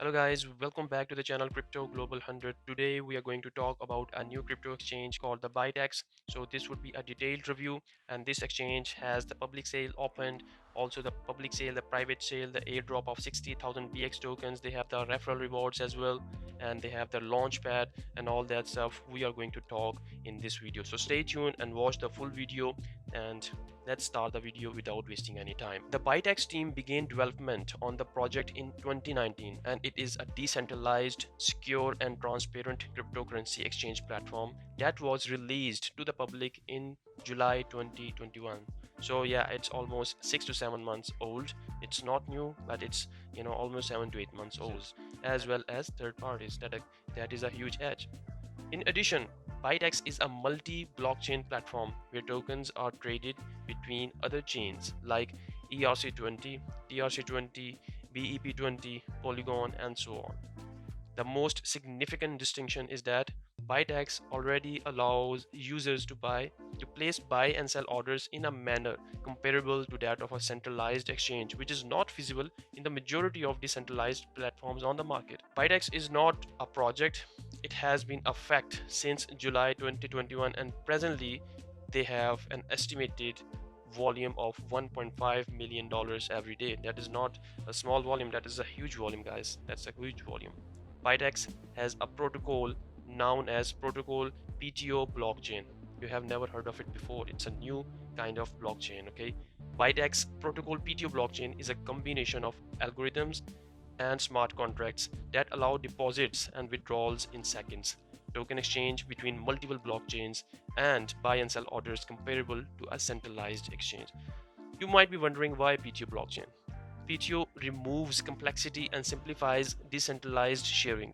Hello guys, welcome back to the channel Crypto Global 100. Today we are going to talk about a new crypto exchange called the ByteX. So this would be a detailed review, and this exchange has the public sale opened, also the public sale, the private sale, the airdrop of 60,000 BX tokens. They have the referral rewards as well, and they have the launch pad and all that stuff. We are going to talk in this video. So stay tuned and watch the full video, and let's start the video without wasting any time. The ByteX team began development on the project in 2019, and it is a decentralized, secure, and transparent cryptocurrency exchange platform that was released to the public in July 2021. So yeah, it's almost 6 to 7 months old. It's not new, but it's almost 7 to 8 months old, as well as third parties. That is a huge edge. In addition, ByteX is a multi-blockchain platform where tokens are traded between other chains like ERC20, TRC20, BEP20, Polygon, and so on. The most significant distinction is that ByteX already allows users to place buy and sell orders in a manner comparable to that of a centralized exchange, which is not feasible in the majority of decentralized platforms on the market. ByteX is not a project, it has been a fact since July 2021, and presently they have an estimated volume of $1.5 million every day. That is not a small volume, that is a huge volume, guys. That's a huge volume. ByteX has a protocol known as Protocol PTO blockchain. You have never heard of it before. It's a new kind of blockchain, okay? ByteX Protocol PTO blockchain is a combination of algorithms and smart contracts that allow deposits and withdrawals in seconds, token exchange between multiple blockchains, and buy and sell orders comparable to a centralized exchange. You might be wondering why PTO blockchain. PTO removes complexity and simplifies decentralized sharing.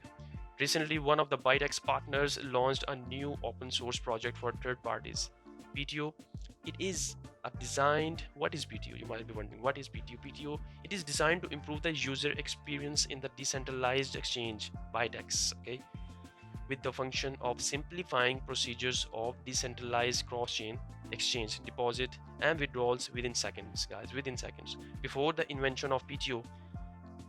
Recently, one of the ByteX partners launched a new open source project for third parties. PTO, it is designed. What is PTO? You might be wondering, what is PTO? PTO, it is designed to improve the user experience in the decentralized exchange, ByteX, okay? With the function of simplifying procedures of decentralized cross-chain exchange, deposit, and withdrawals within seconds, guys, within seconds. Before the invention of PTO,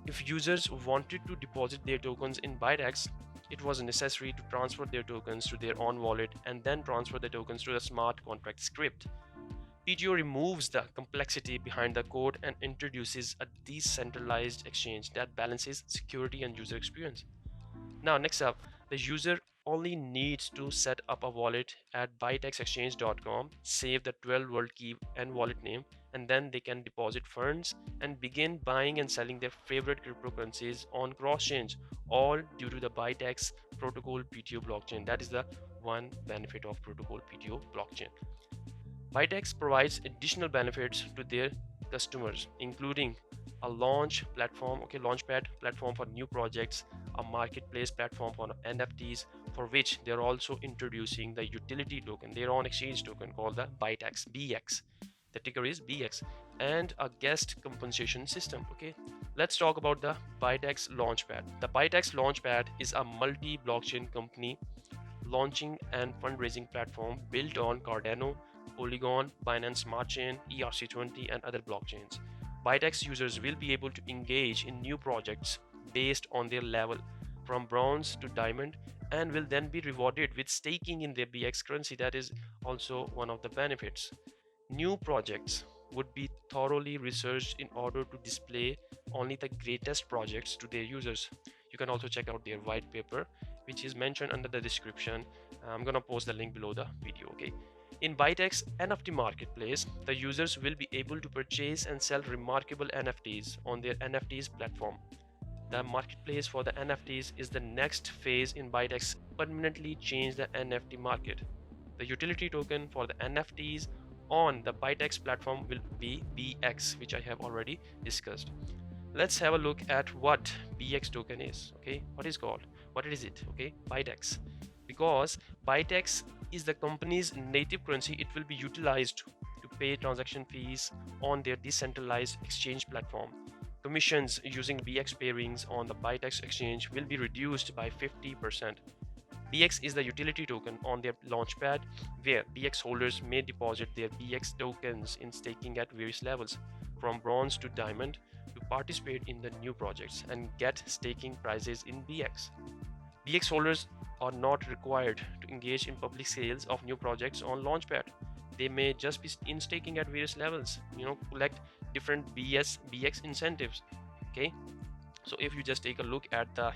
if users wanted to deposit their tokens in ByteX, it was necessary to transfer their tokens to their own wallet and then transfer the tokens to the smart contract script. PTO removes the complexity behind the code and introduces a decentralized exchange that balances security and user experience. Now, next up, the user only needs to set up a wallet at bytexexchange.com, save the 12 word key and wallet name, and then they can deposit funds and begin buying and selling their favorite cryptocurrencies on cross-chains, all due to the ByteX Protocol PTO blockchain. That is the one benefit of Protocol PTO blockchain. ByteX provides additional benefits to their customers, including a launchpad platform for new projects, a marketplace platform for NFTs, for which they're also introducing the utility token, their own exchange token called the ByteX BX. The ticker is BX, and a guest compensation system. Okay, let's talk about the ByteX Launchpad. The ByteX Launchpad is a multi-blockchain company launching and fundraising platform built on Cardano, Polygon, Binance Smart Chain, ERC20, and other blockchains. ByteX users will be able to engage in new projects based on their level from bronze to diamond, and will then be rewarded with staking in their BX currency. That is also one of the benefits. New projects would be thoroughly researched in order to display only the greatest projects to their users. You can also check out their white paper, which is mentioned under the description. I'm gonna post the link below the video, okay? In ByteX NFT marketplace, the users will be able to purchase and sell remarkable NFTs on their NFTs platform. The marketplace for the NFTs is the next phase in ByteX permanently change the NFT market. The utility token for the NFTs on the ByteX platform will be BX, which I have already discussed. Let's have a look at what BX token is. Okay, what is called? What is it? Okay, ByteX. Because ByteX is the company's native currency, it will be utilized to pay transaction fees on their decentralized exchange platform. Commissions using BX pairings on the ByteX exchange will be reduced by 50%. BX is the utility token on their launchpad where BX holders may deposit their BX tokens in staking at various levels, from bronze to diamond to participate in the new projects and get staking prizes in BX. BX holders are not required to engage in public sales of new projects on Launchpad. They may just be in staking at various levels, collect different BX incentives. Okay, so if you just take a look at the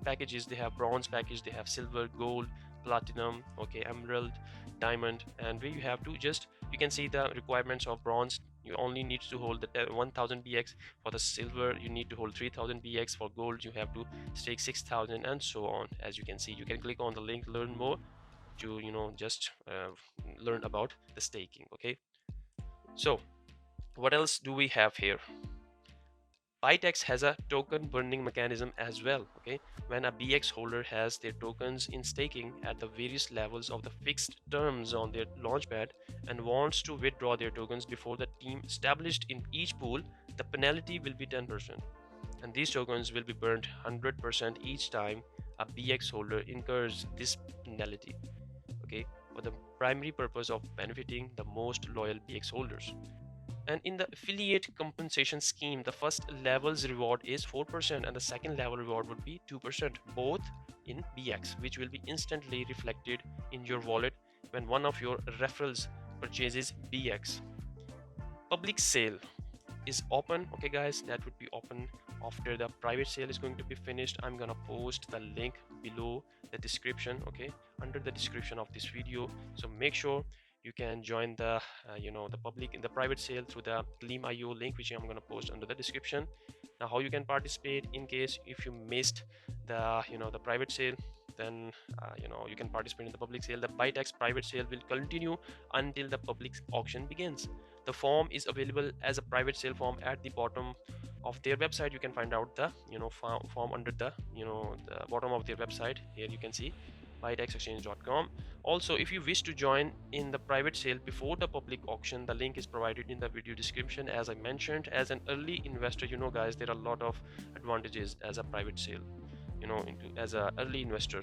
packages, they have bronze package, they have silver, gold, platinum, okay, emerald, diamond, and where you have to just, you can see the requirements of bronze. You only need to hold the 1000 BX. For the silver you need to hold 3000 BX. For gold you have to stake 6000, and so on. As you can see, you can click on the link, learn more, to just learn about the staking. Okay, so what else do we have here? ByteX has a token burning mechanism as well. Okay, when a BX holder has their tokens in staking at the various levels of the fixed terms on their launchpad and wants to withdraw their tokens before the team established in each pool, the penalty will be 10%, and these tokens will be burned 100% each time a BX holder incurs this penalty. Okay, for the primary purpose of benefiting the most loyal BX holders. And in the affiliate compensation scheme, the first level's reward is 4% and the second level reward would be 2%, both in BX, which will be instantly reflected in your wallet when one of your referrals purchases BX. Public sale is open. Okay guys, that would be open after the private sale is going to be finished. I'm gonna post the link below the description, okay, under the description of this video. So make sure you can join the the public in the private sale through the Gleam.io link, which I'm going to post under the description. Now how you can participate in case if you missed the private sale, then you can participate in the public sale. The ByteX private sale will continue until the public auction begins. The form is available as a private sale form at the bottom of their website. You can find out the form under the the bottom of their website. Here you can see bytexexchange.com. Also, if you wish to join in the private sale before the public auction, the link is provided in the video description. As I mentioned, as an early investor, guys, there are a lot of advantages as a private sale, as a early investor.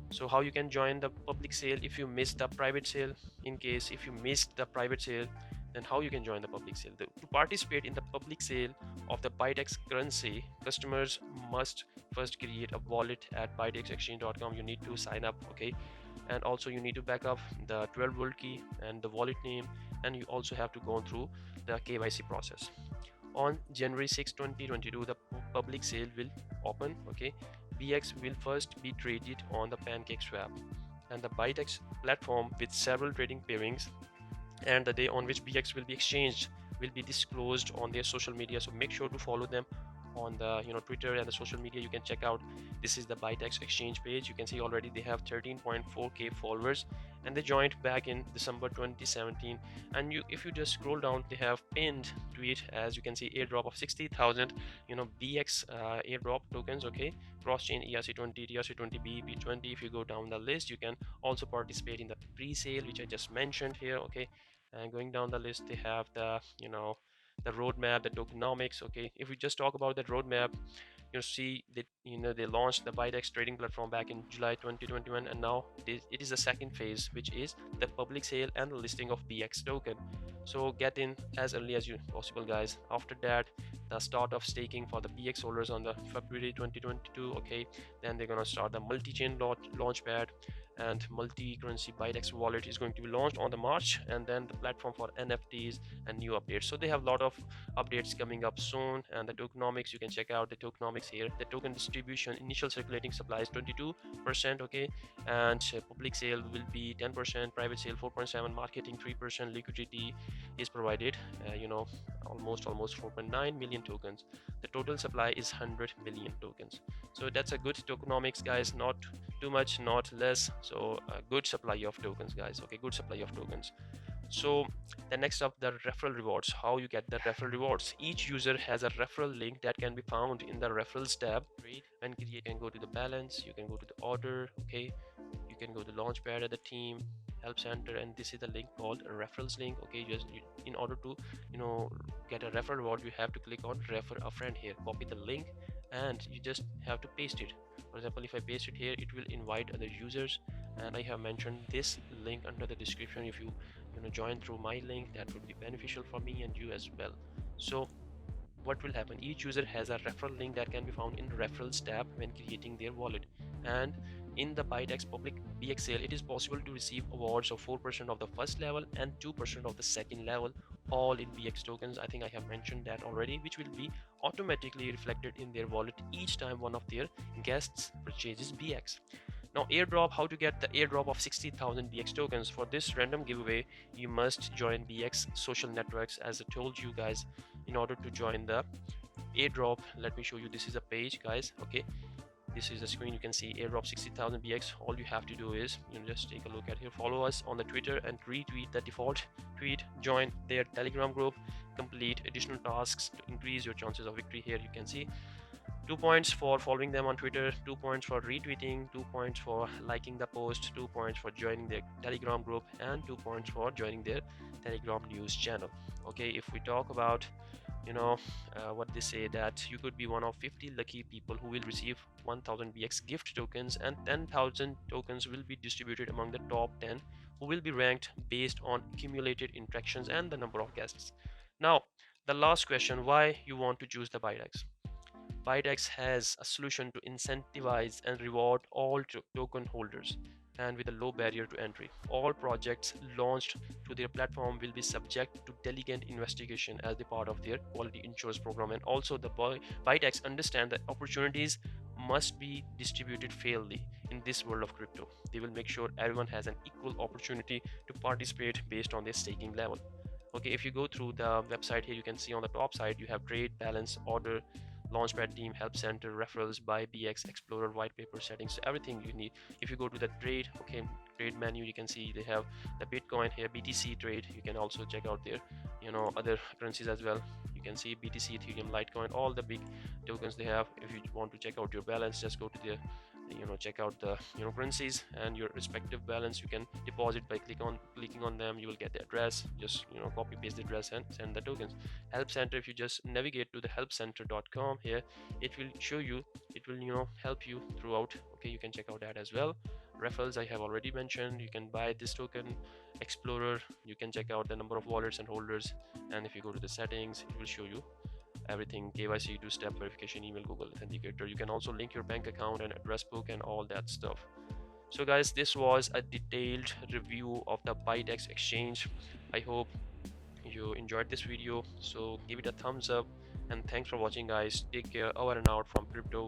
So how you can join the public sale if you missed the private sale? In case if you missed the private sale, then how you can join the public sale? To participate in the public sale of the ByteX currency, customers must first create a wallet at bytexexchange.com. You need to sign up, okay, and also you need to back up the 12 volt key and the wallet name, and you also have to go through the KYC process. On January 6, 2022, the public sale will open. Okay, BX will first be traded on the PancakeSwap and the ByteX platform with several trading pairings, and the day on which BX will be exchanged will be disclosed on their social media. So make sure to follow them on the Twitter and the social media. You can check out, this is the ByteX exchange page. You can see already they have 13.4k followers, and they joined back in December 2017. And if you just scroll down, they have pinned tweet, as you can see, airdrop of 60,000 BX airdrop tokens. Okay, cross-chain ERC20, ERC20B, B20. If you go down the list, you can also participate in the pre-sale, which I just mentioned here. Okay, and going down the list, they have the the roadmap, the tokenomics. Okay, if we just talk about that roadmap, you see that they launched the ByteX trading platform back in July 2021, and now it is the second phase, which is the public sale and the listing of BX token. So get in as early as you possible, guys. After that, the start of staking for the BX holders on the February 2022. Okay, then they're gonna start the multi-chain launchpad, and multi-currency ByteX wallet is going to be launched on the March, and then the platform for NFTs and new updates. So they have a lot of updates coming up soon. And the tokenomics, you can check out the tokenomics here. The token distribution, initial circulating supply is 22%. Okay, and public sale will be 10%, private sale 4.7, marketing 3%, liquidity is provided, almost 4.9 million tokens. The total supply is 100 million tokens. So that's a good tokenomics, guys. Not too much, not less. So a good supply of tokens, guys. Okay, good supply of tokens. So the next up, the referral rewards. How you get the referral rewards? Each user has a referral link that can be found in the referrals tab. And you can go to the balance, you can go to the order. Okay, you can go to launchpad at the team help center, and this is the link called referrals link. Okay, in order to get a referral reward, you have to click on refer a friend here, copy the link, and you just have to paste it. For example, if I paste it here, it will invite other users, and I have mentioned this link under the description. If you join through my link, that would be beneficial for me and you as well. So what will happen? Each user has a referral link that can be found in referrals tab when creating their wallet. And in the ByteX public BX sale, it is possible to receive awards of 4% of the first level and 2% of the second level, all in BX tokens. I think I have mentioned that already, which will be automatically reflected in their wallet each time one of their guests purchases BX. Now, airdrop, how to get the airdrop of 60,000 BX tokens. For this random giveaway, you must join BX social networks. As I told you guys, in order to join the airdrop, let me show you. This is a page, guys. Okay, this is the screen. You can see airdrop 60,000 BX. All you have to do is just take a look at here, follow us on the Twitter and retweet the default tweet, join their Telegram group, complete additional tasks to increase your chances of victory. Here you can see 2 points for following them on Twitter, 2 points for retweeting, 2 points for liking the post, 2 points for joining their Telegram group, and 2 points for joining their Telegram news channel. Okay, if we talk about what they say, that you could be one of 50 lucky people who will receive 1000 BX gift tokens, and 10,000 tokens will be distributed among the top 10 who will be ranked based on accumulated interactions and the number of guests. Now, the last question, why you want to choose the ByteX? ByteX has a solution to incentivize and reward all token holders, and with a low barrier to entry. All projects launched to their platform will be subject to diligent investigation as the part of their quality insurance program. And also, the ByteX understand that opportunities must be distributed fairly in this world of crypto. They will make sure everyone has an equal opportunity to participate based on their staking level. Okay, if you go through the website here, you can see on the top side you have trade, balance, order, launchpad team, help center, referrals, buy, BX, explorer, white paper, settings, so everything you need. If you go to the trade, okay, trade menu, you can see they have the Bitcoin here, BTC trade. You can also check out their other currencies as well. You can see BTC, Ethereum, Litecoin, all the big tokens they have. If you want to check out your balance, just go to the check out the currencies and your respective balance. You can deposit by clicking on them. You will get the address, just copy paste the address and send the tokens. Help center, if you just navigate to the helpcenter.com here, it will show you, it will help you throughout. Okay, you can check out that as well. Referrals, I have already mentioned. You can buy this token. Explorer, you can check out the number of wallets and holders, and if you go to the settings, it will show you everything: KYC, two-step verification, email, Google Authenticator. You can also link your bank account and address book and all that stuff. So guys, this was a detailed review of the ByteX exchange. I hope you enjoyed this video, so give it a thumbs up, and thanks for watching guys. Take care. Over and out from Crypto